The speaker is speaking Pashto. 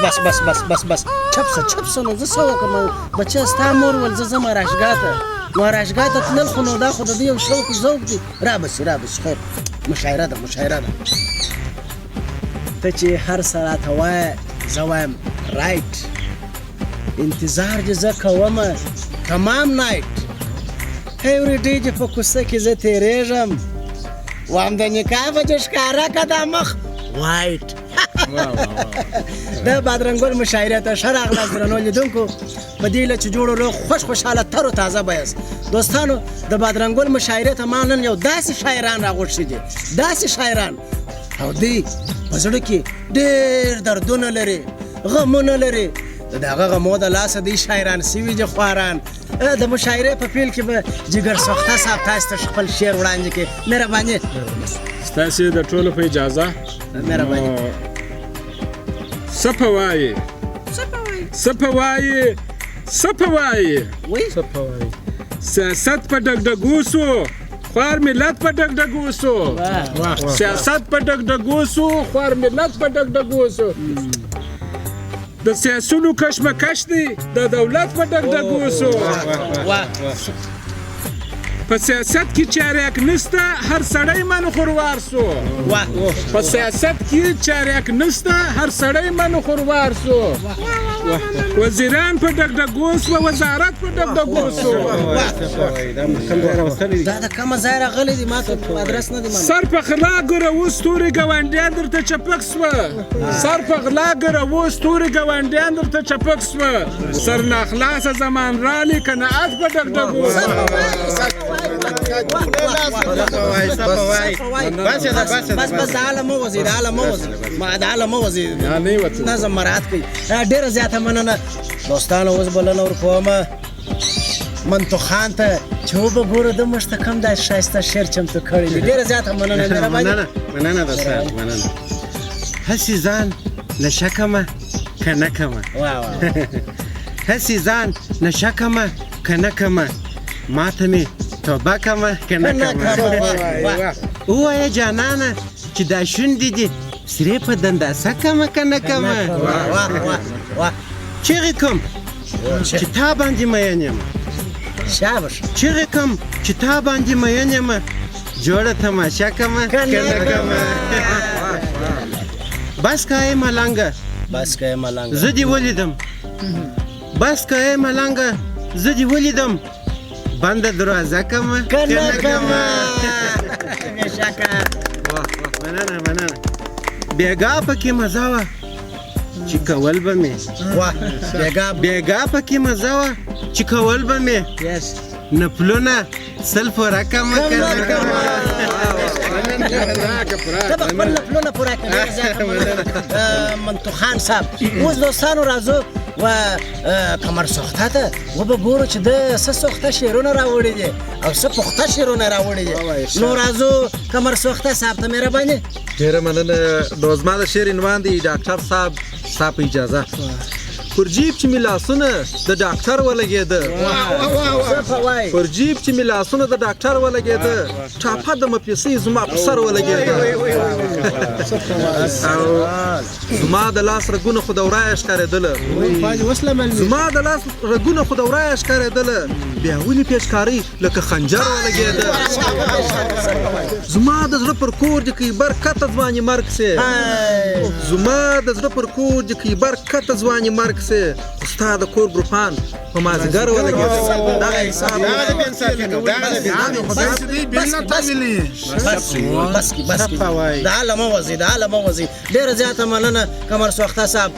بس چپ سه نو زه څه وکړم بچه ستا مور ول زه ځم اراشګاه ته نو اراشګاه ته تلل خو نو دا خو د دې یو شوق ذوق دی رابسې خیر مشاعره ده ته چې هر څه راته وایې زه وایم رایټ انتظار دې زه کومه تمام نایټ ایوری ډے چې په کوڅه کې زه تېرېږم وایم د نکاح به دې ښکاره که دا مخ وایټ دا بادرنګ مشاعره ته ښه راغلاست درنو لیدونکو په دې هیله چې جوړ روغ خوشحاله تر و تازه به یاست دوستانو د بادرنګ مشاعرې ته ما نن یو داسې شاعران راغوښتي دي داسې شاعران او دوی په زړه کې ډېر دردونه لري غمونه لري د دغه غمو د لاسه دوی شاعران سوي دي خواران د مشاعرې په پیل کې به جګر سوخته صاحب تاسو ته خپل شعر وړاندې کړي مهرباني ستاسې د ټولو په اجازه مهرباني څه په وایې سیاست په ډګډګو سو خوار ملت په ډګډګو سو سیاست په ډګډګو سو خوار ملت په ډګډګو سو د سیاسونو کشمکش دی د دولت په ډګډګو سو په سیاست کې چارواک نشته هر سړی من خوروار سو په سیاست کې چارواک نشته هر سړی من خوروار سو وزیران په ډګډګو سو وزارت په ډګډګو سو دا د کومه ځای راغلی دی ما ته ادرس نه دی معلوم سر په غلا ګره اوس تورې ګاونډیان درته چپک سوه سر په غلا ګره اوس تورې ګاونډیان درته چپک سوه سر ناخلاصه زمان رالی قناعت په ډګډګو سو بس د عالم وزیر نظم مراعات کوي ډېره زیاته مننه دوستانو اوس بلنه ورکومه منتو خان ته چې وبګوره د مونږ ته کوم داسې ښایسته شعر چمتو کړی دی ډېره زیاته مننه مننه دوستان مننه هسې ځان نشه کمه که نه کمه هسې ځان نشه کمه که نه کمه ماته مې توبه کمه که نه کمه ووایه جانانه چې دا شونډې دي سرې په دنداسه کمه که نه کمه چیغې کوم چې تا باندې مین یم چیغې کوم چې تا باندې مین یم جوړه تماشه کمه که نه کمه بس که ای ملنګه زه دې ولیدم بس که ای ملنګه زه دې ولیدم بنده دروازه کمه که نه کمه مننه بیګا پکې مزه وه چې کول به مې بیګا پکې مزه وه چې کول به مې نپلونه سل پوره کمه که نه کمه ته به خپل نفلونه پوره کړې منتو خان صاحب اوس دوستانو راځو و کمر سوخته ته وبګورو چې د څه سوخته شعرونه راوړي دي او څه پخته شعرونه راوړي دي نو راځو کمر سوخته صاحب ته مهرباني ډېره مننه نو زما د شعر عنوان دی ډاکټر صاحب ستا په اجازه پر جیب چې مې لاسونه د ډاکټر ولګېده پر جیب چې مې لاسونه د ډاکټر ولګېده ټاپه د مپیسۍ زما په سر ولګېده او زما د لاس رګونه خو دورایه ښکارېدله زما د لاس رګونه خو دورایه ښکارېدله بیا ولې پیچکارۍ لکه خنجر ولګېده زما د زړه پر کور د کیبر کته ځواني مرګ سي زما د زړه پر کور د کیبر کته ځواني مرګ سي خو ستا د کور ګروپان په مازدیګر ولګېده د عالم وزي ډېره زیاته مننه کمر سوخته صاحب